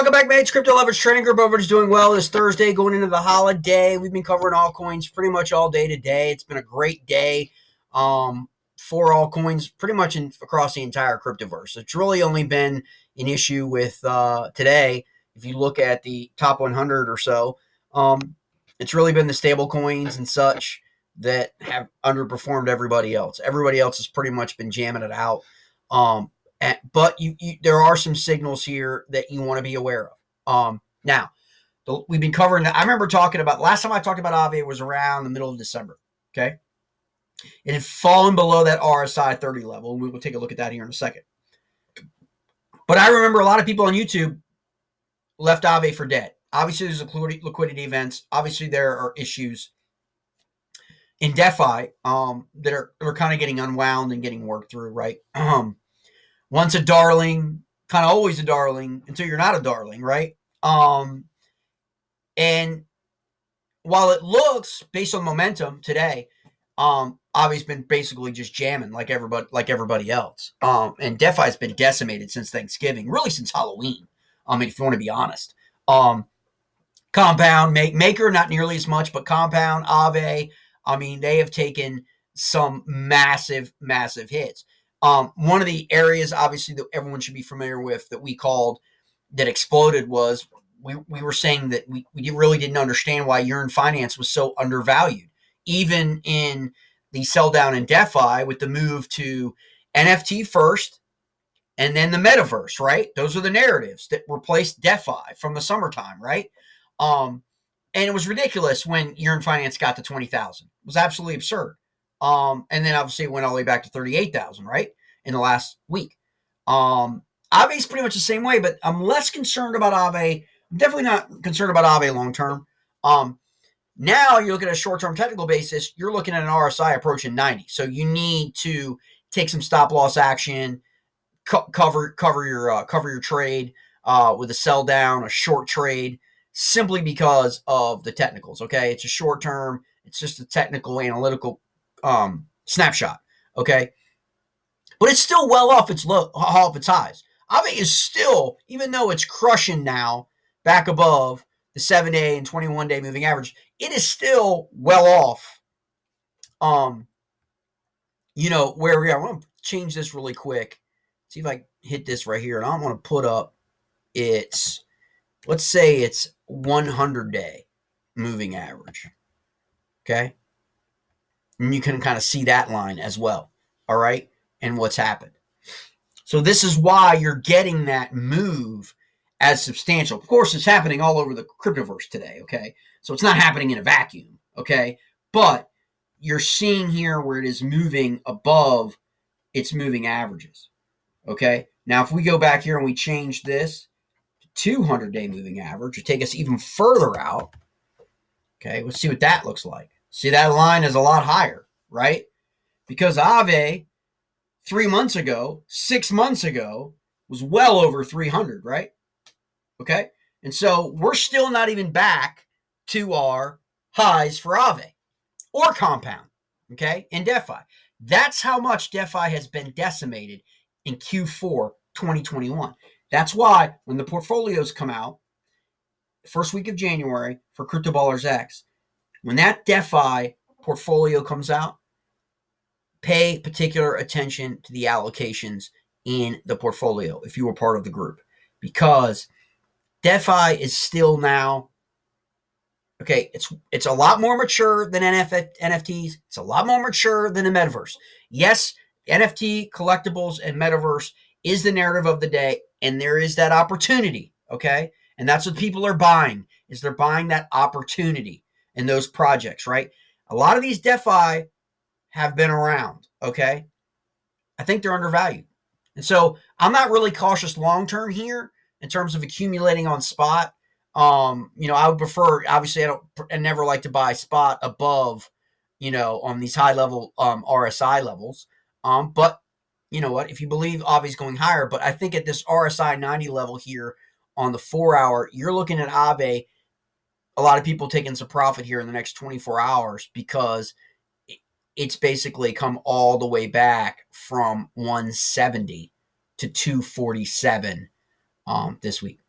Welcome back, mates. Crypto Lovers Trading Group over is doing well this Thursday, going into the holiday. We've been covering altcoins pretty much all day today. It's been a great day for altcoins, pretty much across the entire cryptoverse. It's really only been an issue with today. If you look at the top 100 or so, it's really been the stable coins and such that have underperformed everybody else. Everybody else has pretty much been jamming it out. But there are some signals here that you want to be aware of. Now, we've been covering that. I remember talking about, last time I talked about AAVE was around the middle of December. Okay. It had fallen below that RSI 30 level. And we will take a look at that here in a second. But I remember a lot of people on YouTube left AAVE for dead. Obviously, there's liquidity events. Obviously, there are issues in DeFi that are kind of getting unwound and getting worked through, right? Once a darling, kind of always a darling until you're not a darling, right? And while it looks, based on momentum today, AAVE's been basically just jamming like everybody else. And DeFi's been decimated since Thanksgiving, really since Halloween. If you want to be honest. Compound, Maker, not nearly as much, but Compound, AAVE, they have taken some massive, massive hits. One of the areas, obviously, that everyone should be familiar with that we called that exploded was we were saying that we really didn't understand why Yearn Finance was so undervalued. Even in the sell down in DeFi with the move to NFT first and then the metaverse, right? Those are the narratives that replaced DeFi from the summertime, right? And it was ridiculous when Yearn Finance got to 20,000. It was absolutely absurd. And then obviously it went all the way back to 38,000, right? In the last week. AAVE is pretty much the same way, but I'm less concerned about AAVE. I'm definitely not concerned about AAVE long term. Now you look at a short-term technical basis, you're looking at an RSI approaching 90. So you need to take some stop loss action, cover your trade with a sell down, a short trade, simply because of the technicals. Okay, it's a short term. It's just a technical analytical snapshot. Okay, but it's still well off its highs. AAVE is still, even though it's crushing now back above the 7-day and 21-day moving average, it is still well off. Where we are. I want to change this really quick. See if I hit this right here, and I want to put up its, let's say it's 100-day moving average. Okay, and you can kind of see that line as well. All right, and what's happened. So this is why you're getting that move as substantial. Of course, it's happening all over the cryptoverse today, okay? So it's not happening in a vacuum, okay? But you're seeing here where it is moving above its moving averages, okay? Now, if we go back here and we change this to 200-day moving average, to take us even further out, okay, let's see what that looks like. See, that line is a lot higher, right? Because AAVE 3 months ago, 6 months ago, was well over 300, right? Okay, and so we're still not even back to our highs for AAVE or Compound, okay, in DeFi. That's how much DeFi has been decimated in Q4 2021. That's why when the portfolios come out, the first week of January for Crypto Ballers X, when that DeFi portfolio comes out, pay particular attention to the allocations in the portfolio if you were part of the group, because DeFi is still now, okay, it's a lot more mature than NFTs. It's a lot more mature than the metaverse. Yes, NFT, collectibles, and metaverse is the narrative of the day, and there is that opportunity, okay? And that's what people are buying, is they're buying that opportunity in those projects, right? A lot of these DeFi have been around, okay? I think they're undervalued. And so I'm not really cautious long-term here in terms of accumulating on spot. I would prefer, obviously, I never like to buy spot above, on these high level RSI levels. But you know what, if you believe AAVE's going higher, but I think at this RSI 90 level here on the 4 hour, you're looking at AAVE, a lot of people taking some profit here in the next 24 hours because it's basically come all the way back from 170 to 247 this week.